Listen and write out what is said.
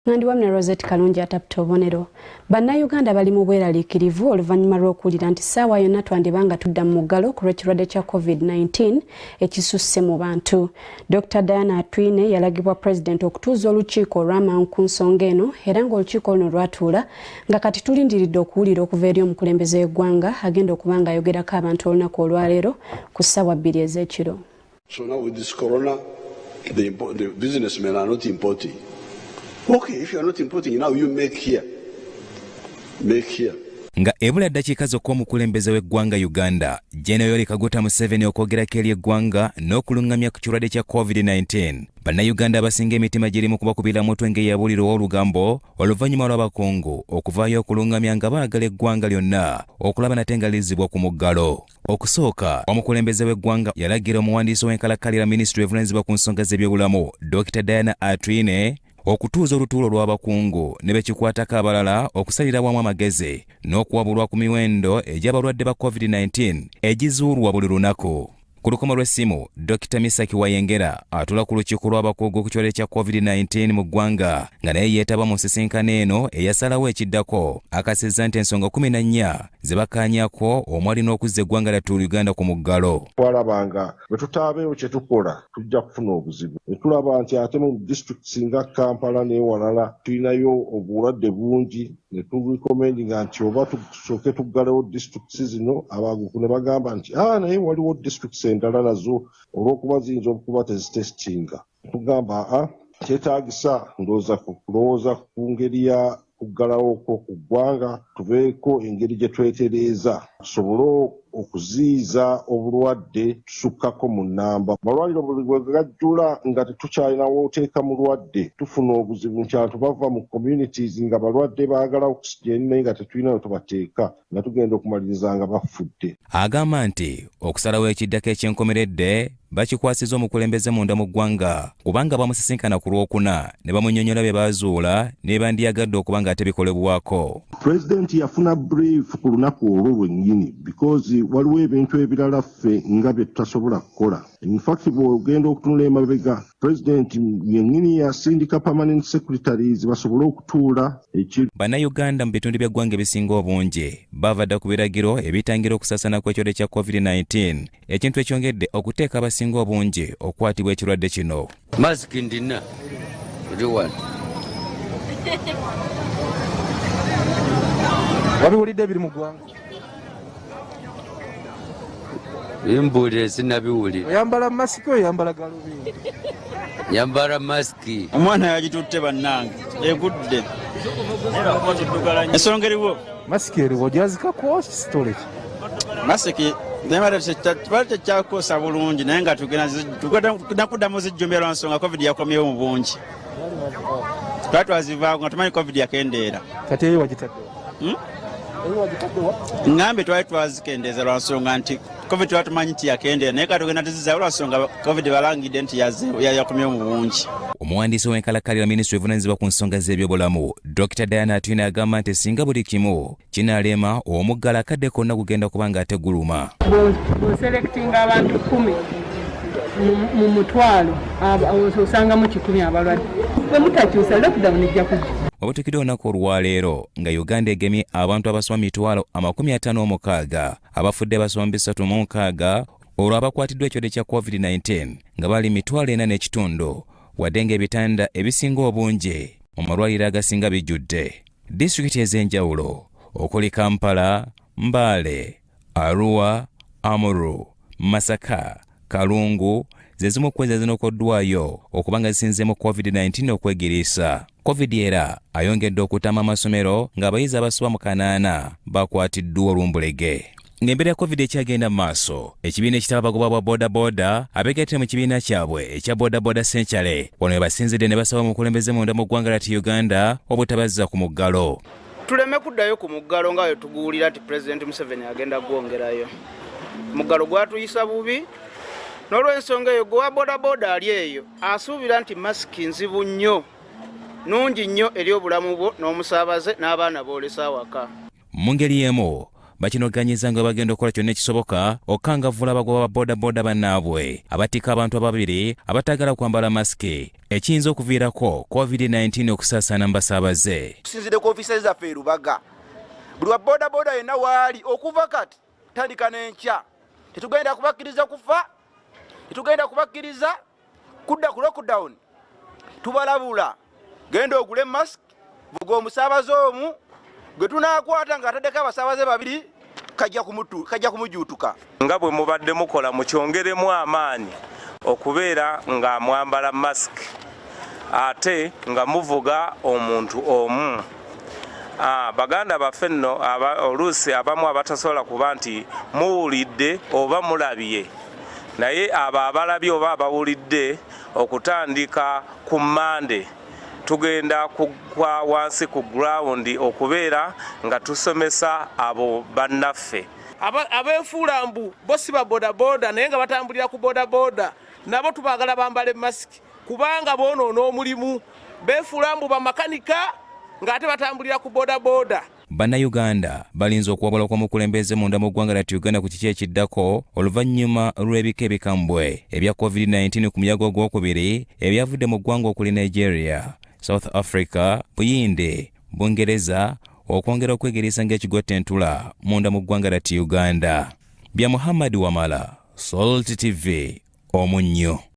Nandi wa Rosette Kalungi atapita obubonero. Bannayuganda bali mu bweraliikirivu oluvannyuma lw'okuwulira nti ssaawa yonna twandibanga tudda mu muggalo ku lw'ekirwadde kya COVID-19 ekisusse mu bantu. Dr. Diana Atwine yalagibwa Pulezidenti okutuuza olukiiko olw'amangu ku nsonga eno era ng'olukiiko luno lwatuula nga kati tulindiridde okuwulira okuva eri omukulembeze w'eggwanga agenda okuba ng'ayogerako abantu olunaku olwaleero ku ssaawa 2 ez'ekiro. So now with this corona, the businessmen are not importing. Okay, if you are not importing, now you make here. Make here. Nga ebula ddakiika zokka omukulembeze w'eggwanga Uganda, General Kaguta Museveni okwogerako eri eggwanga n'okulungamya ku kirwadde kya COVID-19. Bannayuganda abasinga emitima giri mu kubakubira mutwe ng'eyabuulira olugambo oluvannyuma lw'abakungu okuvaayo okulungamya nga baagala eggwanga lyonna okulaba nate nga lizzibwa ku muggalo. Okusooka, omukulembeze w'eggwanga yalagira omuwandiisi w'enkalakkalira Ministry evunaanyizibwa ku nsonga z'ebyobulamu Dr. Diana Atwine okutuuza olutuulo lw'abakungu ne bekikwatako abalala okusalira wamu amagezi n'okuwabulwa ku miwendo egy'abalwadde ba COVID-19 egizuulwa buli lunaku. Ku lukomo lw'essimu, Dr. Misaki Wayengera atula ku lukiiko lw'abakugu ku kirwadde kya COVID-19 mu ggwanga nga naye yeetaba mu nsisinkano eno eyasalawo ekiddako akasizza nti ensonga 14 ze bakaanyako omwali n'okuzza eggwanga lyattu Uganda ku muggalo. Twalabanga bwe tutaabeewo kye tukola tujja kufuna obuzibu. Ne tulaba nti ate mu disitulikiti nga Kampala n'ewalala tulinayo obulwadde bungi ne tulikomendinga nti oba tusooke tuggalewo disitulikiti zino abagugu ne bagamba nti naye waliwo disitulikiti endala nazo olw'okuba ziyinza okuba tezitesitinga. Tugamba kyetaagisa ndowooza ku ngeri ya kuggalawo ku ggwanga tubeeko engeri gye twetereeza tusobole okuziyiza obulwadde tusukkako mu nnamba. Amalwaliro buli bwe gajjula nga tetukyalinawo oteeka mulwadde tufuna obuzibu nti abantu bava mu communities nga balwadde baagala oxygen naye nga tetulina we tubateeka nga tugenda okumaliriza nga bafudde. Agamba nti okusalawo ekiddako ekyenkomeredde bakikwasiza omukulembeze munda mu ggwanga kubanga bamusisinkana ku Lwokuna ne bamunnyonnyola bye baazuula ne bandiyagadde okuba nga ate bikolebwako. Pulezidenti yafuna brief ku lunaku olwo lwennyini because waliwo ebintu ebirala ffe nga bye tutasobola kukola. In fact bw'ogenda okutunula emabega Pulezidenti yennyini yasindika permanent secretaries basobole okutuula ekiro. Bannayuganda mu bitundu by'eggwanga ebisinga obungi bava dda ku biragiro ebitangira okusaasaana kw'ekirwadde kya COVID-19 ekintu ekyongedde okuteeka abasinga obungi okukwatibwa ekirwadde kino. Masiki ndina riwan wabiwulidde ebiri mu ggwanga? Bimbulire sinabiwulira. Oyambala masiki oyambala galubindi? Yambala masiki. Omwana yagitutte bannange egudde ensonga eriwo. Masiki eriwo ogyazikako kisitole ki? Masiki tebali tekyakosa bulungi naye nga tugenda kuddamu zijjumbira lwa nsonga COVID yakomyewo mu bungi. Twali twazivaako nga tumanyi COVID yakendeera. Kati eyo wagitadde? Ngambe twali twazikendeeza lwa nsonga nti COVID twali tumanyi nti yakendeera naye kati tugenda tuzizaawo lwa nsonga COVID balangidde nti yakomyewo mu bungi. Omuwandiisi w'enkalakkalira Ministry evunaanyizibwa ku nsonga z'ebyobulamu Dr. Diana Atwine agamba nti singa buli kimu kinaalema omuggalo akadde konna kugenda kuba nga ate guluma. Bw'oselekitinga abantu 10 mu mutwalo osangamu 100 abalwadde. Bwe mutakyusa lockdown ejja kujja. Obutukidde olunaku olwaleero nga Uganda egemye abantu abasoma 56,000 abafudde basoma 36 olwo abakwatiddwa ekirwadde kya COVID-19 nga bali 4.5 wadde ng'ebitanda ebisinga obungi mu malwaliro agasinga bijjudde. Disitulikiti ez'enjawulo okuli Kampala, Mbale, Arua, Amuru, Masaka, Kalungu ze zimu ku ezo zinokoddwayo okuba nga zisinzeemu COVID-19 okwegiriisa. COVID era ayongedde okutama amasomero ng'abayizi abasoba mu 8 bakwatiddwa olumbulege. Ng'embeera ya COVID ekyagenda mu maaso, ekibiina ekitaba abagoba bwa bodaboda abeegattira mu kibiina kyabwe ekya bodaboda Century wano we basinzidde ne basaba omukulembeze munda mu ggwanga lyattu Uganda obutabazza ku muggalo. Tuleme kuddayo ku muggalo nga bwe tuguwulira nti Pulezidenti Museveni agenda gwongerayo. Muggalo gwatuyisa bubi n'olw'ensonga eyo gwa bodaboda ali eyo asuubira nti masiki nzibu nnyo nungi nnyo eri obulamu bwo n'omusaabaze n'abaana boolesa awaka. Mu ngeri emu bakinoganyiza nga bagenda okukola kyonna ekisoboka okukangavvula abagoba ba bodaboda bannaabwe abatika abantu ababiri abatagala kwambala masiki ekiyinza okuviirako COVID-19 okusaasaana mu basaabaze. Tusinzire ku ofiisa zaffe Lubaga. Buli wa bodaboda yenna waali okuva kati tandika n'enkya. Tetugenda kubakkiriza kufa, tetugenda kubakkiriza kudda ku lockdown. Tubalabula genda ogule mask, vuga omusaabaze omu gwe tunaakwata ng'ataddeko abasaabaze babiri kajja kumujuutuka. Nga bwe mubadde mukola mukyongeremu amaanyi okubeera nga mwambala mask ate nga muvuga omuntu omu. Baganda baffe nno oluusi abamu abatasobola kuba nti muwulidde oba mulabye, naye abo abalabye oba abawulidde okutandika ku Mande tugenda kugwa wansi ku ground okubeera nga tusomesa abo bannaffe. Abeefuulambu bo si ba bodaboda naye nga batambulira ku bodaboda nabo tubaagala bambale masiki kubanga boonoona omulimu. Beefuulambu bamakanika ng'ate batambulira ku bodaboda. Bannayuganda balinze okuwabula kw'omukulembeze munda mu ggwanga lyattu Uganda ku kiki ekiddako oluvannyuma lw'ebika ebikambwe ebya COVID-19 ku muyaga ogwokubiri ebyavudde mu ggwanga okuli Nigeria, South Africa, Buyinde, Bungereza okwongera okwegereza ng'ekigotta entula munda mu ggwanga lyattu Uganda. Bya Muhammad Wamala, Salt TV, Omunnyo.